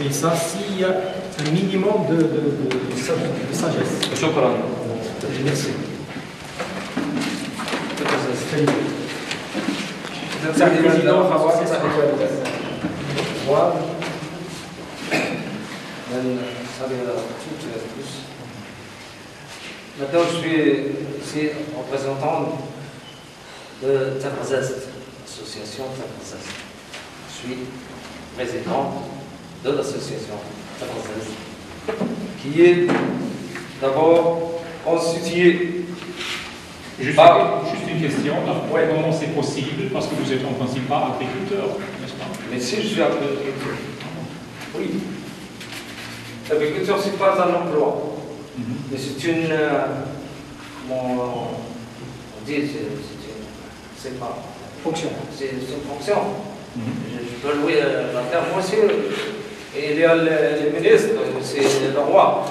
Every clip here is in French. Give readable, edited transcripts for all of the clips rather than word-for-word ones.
Et ça, s'il y a un minimum de sagesse. شكرا. Merci. Maintenant, je suis ici représentant de Tafarzest, l'association Tafarzest. Je suis président de l'association Tafarzest, qui est d'abord constituée. Juste une question, comment c'est possible? Parce que vous êtes en principe pas agriculteur, n'est-ce pas? Mais si je suis agriculteur, oui. L'agriculture, ce n'est pas un emploi, mais c'est une. On dit, c'est pas. Fonction. C'est une fonction. Je peux louer la terre, moi aussi. Et il y a le ministre, c'est le roi.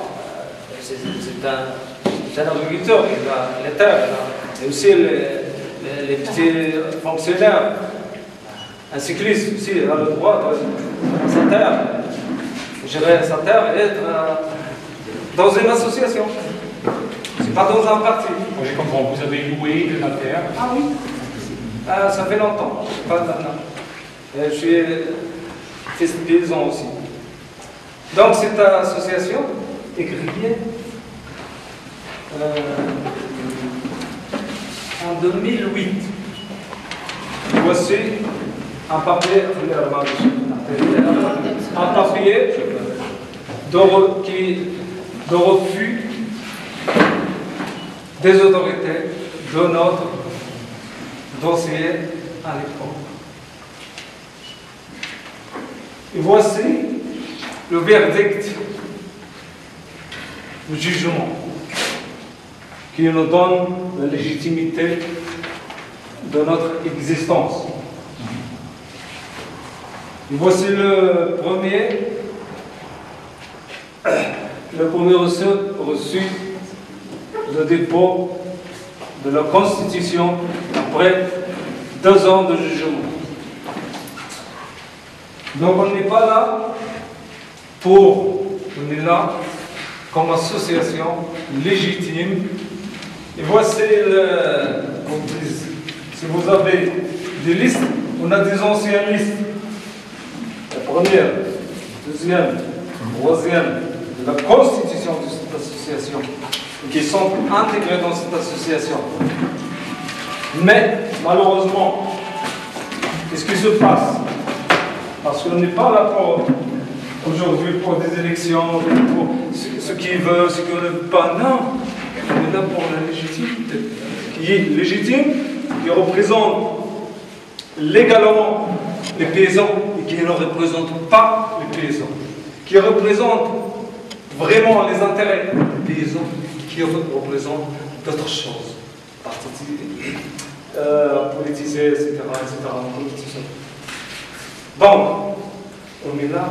C'est un agriculteur, il a les terres. Et aussi les petits fonctionnaires. Un cycliste aussi, il a le droit de sa terre. Gérer sa terre et être dans une association. C'est pas dans un parti. Je comprends, vous avez loué de la terre. Ah oui. Ça fait longtemps, pas maintenant. Je suis fils de paysan aussi. Donc cette association est créée en 2008. Voici un papier de refus des autorités de notre dossier à l'époque. Et voici le verdict du jugement qui nous donne la légitimité de notre existence. Et voici le premier reçu le dépôt de la Constitution après 2 ans de jugement. Donc on n'est pas là on est là comme association légitime. Et voici si vous avez des listes, on a des anciennes listes. La première, deuxième, troisième, de la constitution de cette association, qui sont intégrés dans cette association. Mais, malheureusement, qu'est-ce qui se passe? Parce qu'on n'est pas là aujourd'hui pour des élections, pour ce qu'ils veulent, ce qu'ils ne veulent pas. Non, on est là pour la légitimité. Qui est légitime, qui représente légalement les paysans et qui ne représente pas les paysans. Qui représente vraiment les intérêts des paysans, qui représentent d'autres choses. Politisés, etc. Donc, on est là.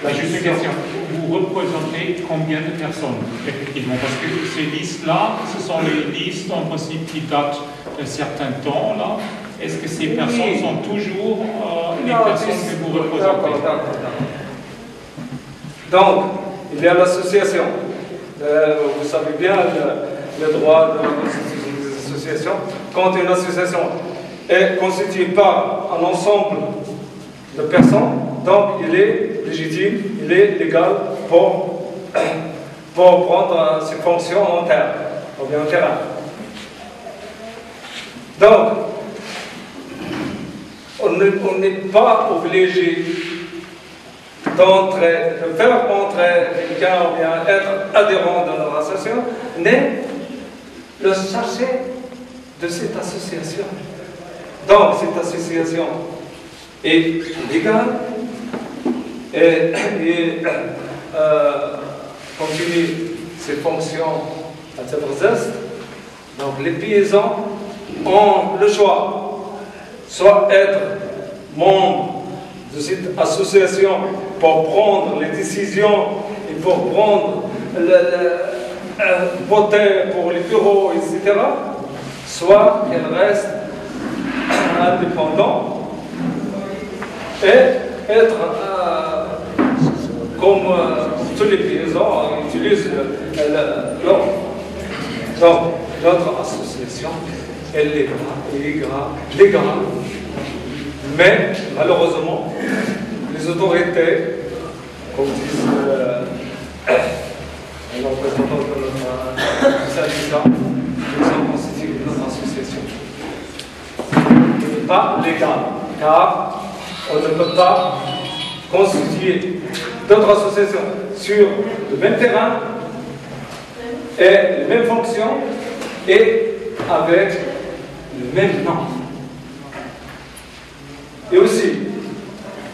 Juste une question. Vous représentez combien de personnes, effectivement? Parce que ces listes-là, ce sont les listes en principe qui datent d'un certain temps, là. Est-ce que ces personnes sont toujours les personnes que vous représentez? Donc, il y a l'association. Vous savez bien le droit de la constitution des associations. Quand une association est constituée par un ensemble de personnes, donc il est légitime, il est légal pour prendre ses fonctions en terre, ou bien en terrain. Donc, on n'est pas obligé de faire entrer quelqu'un ou bien être adhérent de notre association, mais le sachet de cette association. Donc, cette association est légale et continue ses fonctions à Tafarzest. Donc, les paysans ont le choix, soit être membre de cette association pour prendre les décisions et pour voter pour les bureaux, etc., soit qu'elle reste indépendante et être comme tous les paysans utilisent l'or. Donc, notre association, elle est légale, mais malheureusement, les autorités, comme disent les représentants de notre syndicat, nous avons constitué notre association. Ce n'est pas légal, car on ne peut pas constituer d'autres associations sur le même terrain et les mêmes fonctions et avec le même nom. Et aussi,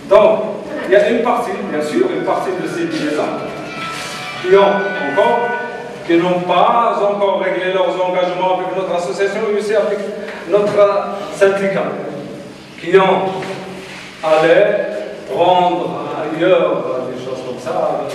donc, il y a une partie, bien sûr, une partie de ces paysans qui n'ont pas encore réglé leurs engagements avec notre association et aussi avec notre syndicat, qui ont allé prendre ailleurs des choses comme ça.